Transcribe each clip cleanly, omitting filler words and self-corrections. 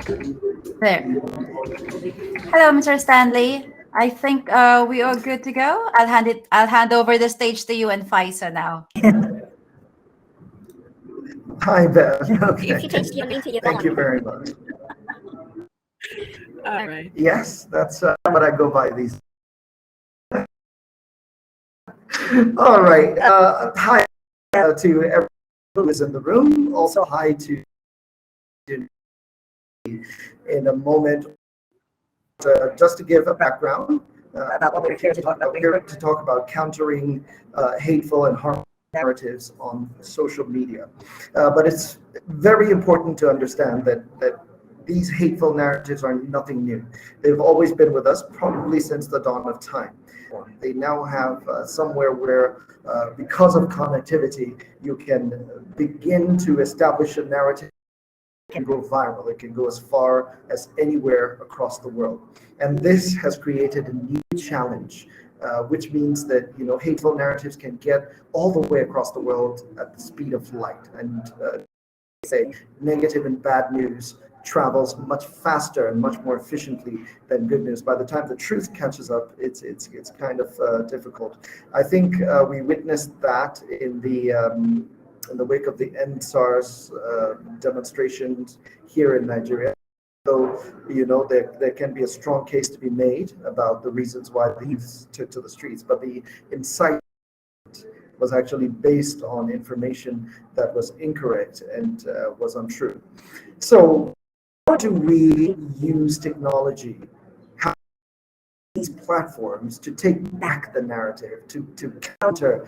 There. Hello, Mr. Stanley. I think we are good to go. I'll hand over the stage to you and Faisa now. Hi, Bev. Okay. If you change your name to your Thank you very much. All right. Yes, that's what I go by these. All right. Hi to everyone who is in the room. Also, hi to in a moment. Just to give a background about what we're here to talk about. We're here to talk about countering hateful and harmful narratives on social media. But it's very important to understand that these hateful narratives are nothing new. They've always been with us, probably since the dawn of time. They now have somewhere where, because of connectivity, you can begin to establish a narrative. It can go viral. It can go as far as anywhere across the world. And this has created a new challenge, which means that hateful narratives can get all the way across the world at the speed of light. And say negative and bad news travels much faster and much more efficiently than good news. By the time the truth catches up, it's kind of difficult. I think we witnessed that in the wake of the End SARS demonstrations here in Nigeria. So, there can be a strong case to be made about the reasons why the youth took to the streets, but the incitement was actually based on information that was incorrect and was untrue. So, how do we use technology? How these platforms to take back the narrative, to counter,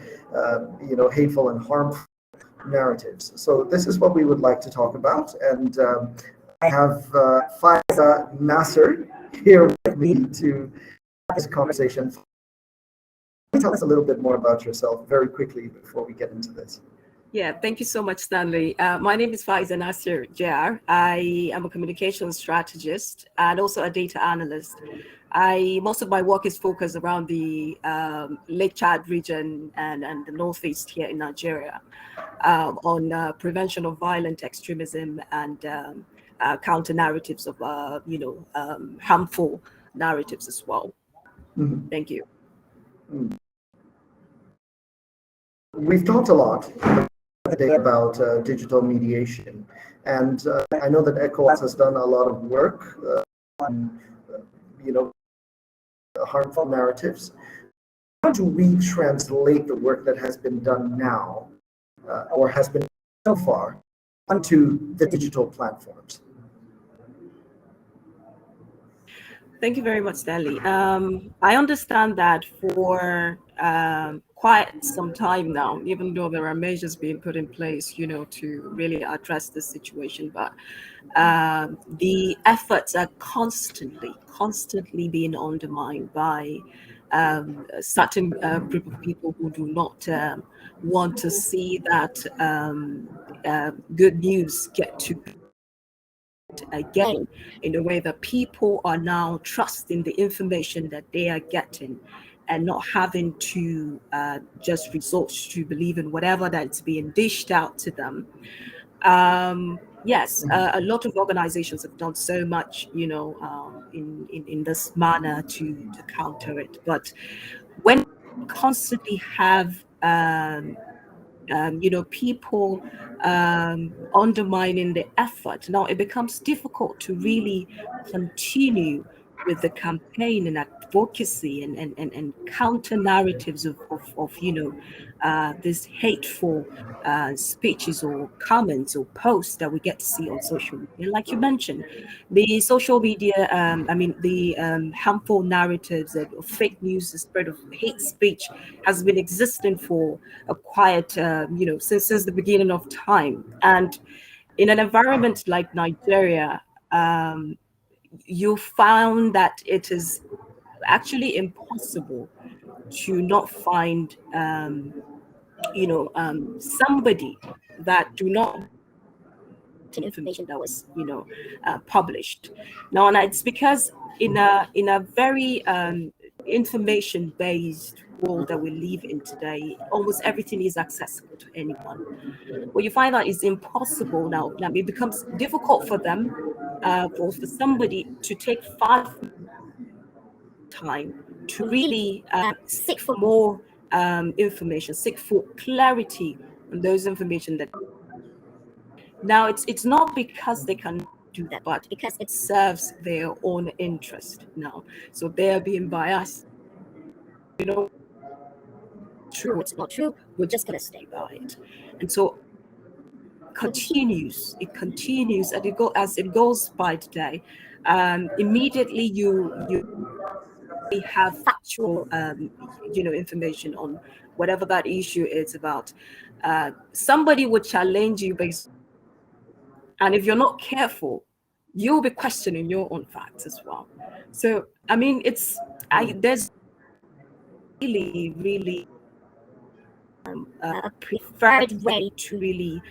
hateful and harmful narratives. So this is what we would like to talk about, and I have Faiza Nasser here with me to have this conversation. Tell us a little bit more about yourself very quickly before we get into this. Yeah, thank you so much, Stanley. My name is Faiza Nasser Jar. I am a communications strategist and also a data analyst. Most of my work is focused around the Lake Chad region and the Northeast here in Nigeria on prevention of violent extremism and counter narratives of, harmful narratives as well. Mhm. Thank you. We've talked a lot today about digital mediation, and I know that ECOWAS has done a lot of work on, harmful narratives. How do we translate the work that has been done now, or has been so far, onto the digital platforms? Thank you very much, Stanley. I understand that for quite some time now, even though there are measures being put in place, to really address this situation, but the efforts are constantly being undermined by a certain group of people who do not want to see that good news get to again in a way that people are now trusting the information that they are getting and not having to just resort to believe in whatever that's being dished out to them. Yes, a lot of organizations have done so much, in this manner to counter it. But when you constantly have people undermining the effort. Now it becomes difficult to really continue with the campaign and advocacy and counter narratives of this hateful speeches or comments or posts that we get to see on social media. Like you mentioned, the social media, the harmful narratives and fake news, the spread of hate speech has been existing for a quiet, since the beginning of time. And in an environment like Nigeria, you found that it is actually impossible to not find, somebody that do not information that was, published. Now, and it's because in a very information-based world that we live in today, almost everything is accessible to anyone. What you find out is impossible now. Now it becomes difficult for them, for somebody to take 5 time to really seek for more information, seek for clarity on those information that. Now it's not because they can do that, but because it serves their own interest now. So they're being biased. You know, true, it's not true. We're just gonna stay by it, and so it continues, and it go as it goes by today. Immediately you have factual information on whatever that issue is about. Somebody would challenge you based, and if you're not careful, you'll be questioning your own facts as well. So I mean, there's really a preferred way to really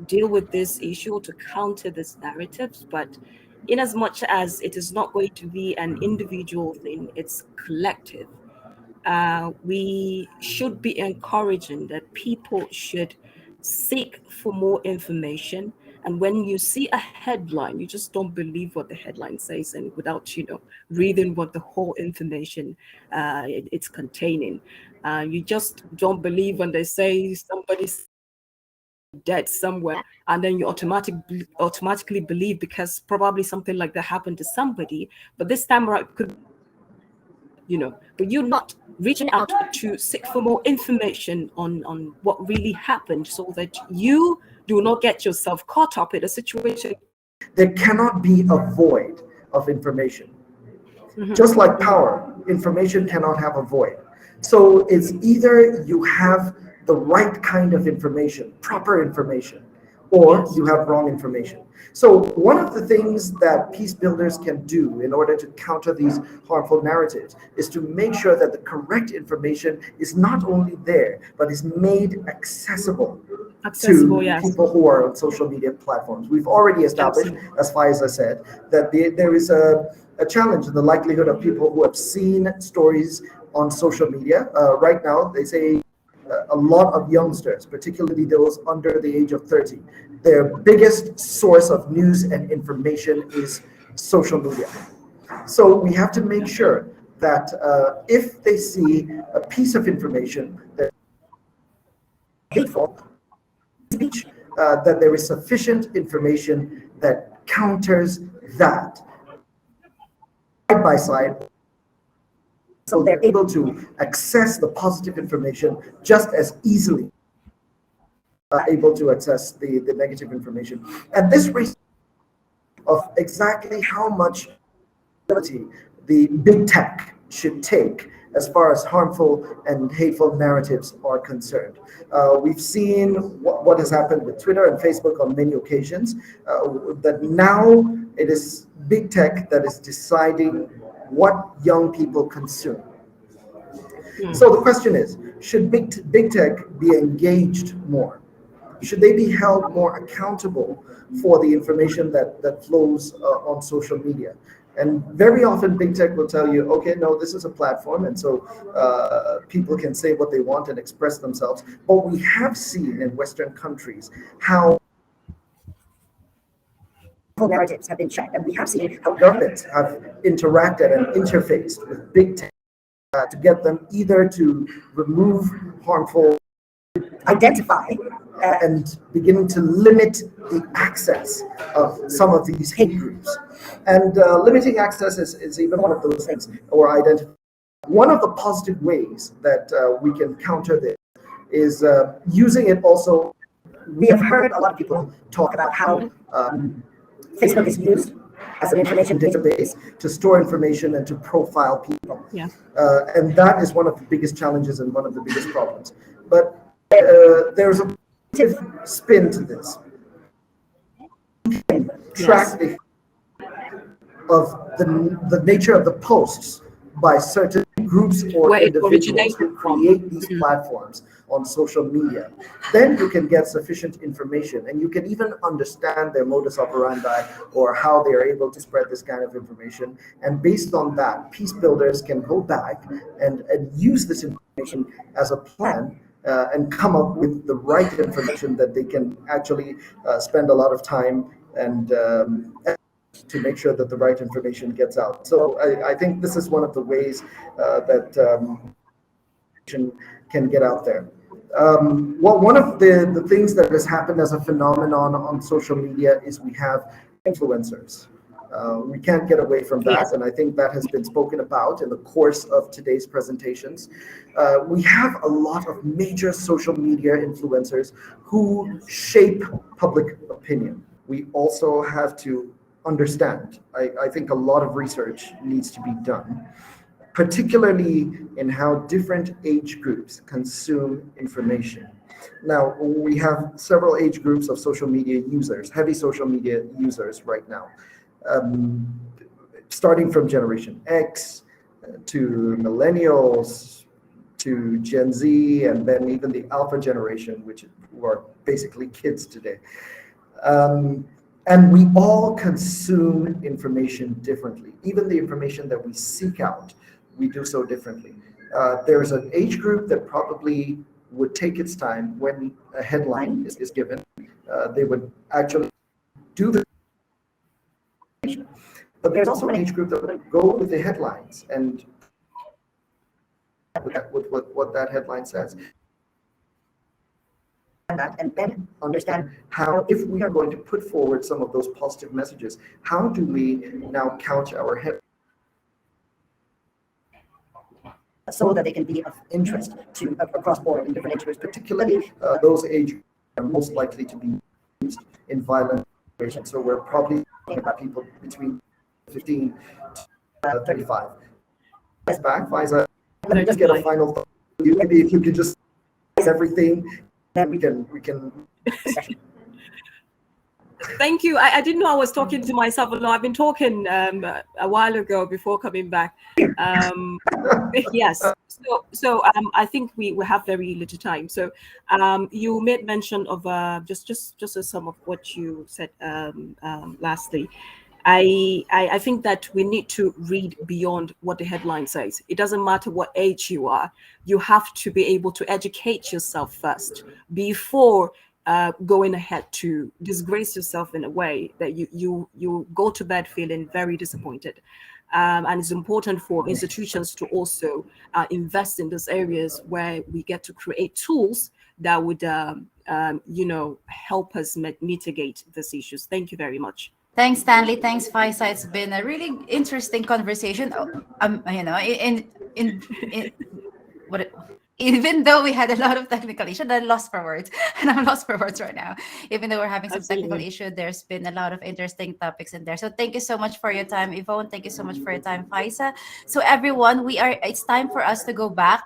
deal with this issue, to counter these narratives. But in as much as it is not going to be an individual thing, it's collective. We should be encouraging that people should seek for more information. And when you see a headline, you just don't believe what the headline says, and without reading what the whole information it's containing. You just don't believe when they say somebody's dead somewhere, and then you automatically believe because probably something like that happened to somebody. But this time around, it could, but you're not reaching out to seek for more information on what really happened, so that you do not get yourself caught up in a situation. There cannot be a void of information. Just like power, information cannot have a void. So it's either you have the right kind of information, proper information, or you have wrong information. So one of the things that peace builders can do in order to counter these harmful narratives is to make sure that the correct information is not only there, but is made accessible to Yes. people who are on social media platforms. We've already established, as far as I said, that there is a challenge in the likelihood of people who have seen stories on social media. Right now, they say a lot of youngsters, particularly those under the age of 30, their biggest source of news and information is social media. So we have to make sure that if they see a piece of information that is hateful speech, that there is sufficient information that counters that side by side, so they're able to access the positive information just as easily able to access the negative information. And this raises of exactly how much ability the big tech should take as far as harmful and hateful narratives are concerned. We've seen what has happened with Twitter and Facebook on many occasions, that now it is big tech that is deciding what young people consume. So the question is, should big tech be engaged more? Should they be held more accountable for the information that flows on social media? And very often big tech will tell you, okay, no, this is a platform, and so people can say what they want and express themselves. But we have seen in Western countries how narratives have been checked, and we have seen how governments have interacted and interfaced with big tech to get them either to remove harmful, identify, and beginning to limit the access of some of these hate groups. And limiting access is even one of those things, or identify. One of the positive ways that we can counter this is using it also. We have heard a lot of people talk about how Facebook is used as an information database to store information and to profile people. Yeah. And that is one of the biggest challenges and one of the biggest problems. But there's a positive spin to this. Track of the nature of the posts by certain groups or where it individuals originated who from. create these Mhm. platforms on social media, then you can get sufficient information and you can even understand their modus operandi or how they are able to spread this kind of information. And based on that, peace builders can go back and use this information as a plan and come up with the right information that they can actually spend a lot of time and to make sure that the right information gets out. So I think this is one of the ways that can get out there. Well, one of the things that has happened as a phenomenon on social media is we have influencers. We can't get away from that, Yes. and I think that has been spoken about in the course of today's presentations. We have a lot of major social media influencers who shape public opinion. We also have to understand, I think a lot of research needs to be done, particularly in how different age groups consume information. Now, we have several age groups of social media users, heavy social media users right now, um, starting from Generation X to millennials to Gen Z, and then even the Alpha generation, which who are basically kids today. Um, and we all consume information differently. Even the information that we seek out, we do so differently. There's an age group that probably would take its time when a headline is given. They would actually do the, but there's also an age group that would go with the headlines and with what that headline says. That and then understand how, if we are going to put forward some of those positive messages, how do we now couch our head so that they can be of interest to across board in different age groups, particularly those age groups are most likely to be used in violent situations. So we're probably talking about people between 15 to 35. Back, Faiza, let me just get a final thought. Maybe if you could just everything, then we can. Thank you. I didn't know I was talking to myself alone. I've been talking a while ago before coming back. Yes. So I think we have very little time. So you made mention of just a sum of what you said lastly. I think that we need to read beyond what the headline says. It doesn't matter what age you are. You have to be able to educate yourself first before going ahead to disgrace yourself in a way that you go to bed feeling very disappointed. And it's important for institutions to also invest in those areas where we get to create tools that would, help us mitigate these issues. Thank you very much. Thanks, Stanley. Thanks, Faisa. It's been a really interesting conversation. In what it, even though we had a lot of technical issues, I'm lost for words, and I'm lost for words right now. Even though we're having some technical Absolutely. issue, there's been a lot of interesting topics in there. So thank you so much for your time, Yvonne. Thank you so much for your time, Faisa. So everyone, it's time for us to go back.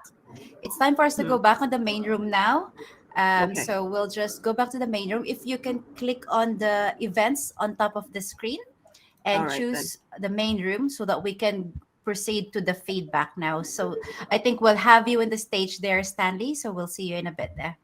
It's time for us to go Hmm. back on the main room now. Okay. So we'll just go back to the main room. If you can click on the events on top of the screen All and right then. choose the main room so that we can proceed to the feedback now. So I think we'll have you in the stage there, Stanley. So we'll see you in a bit there.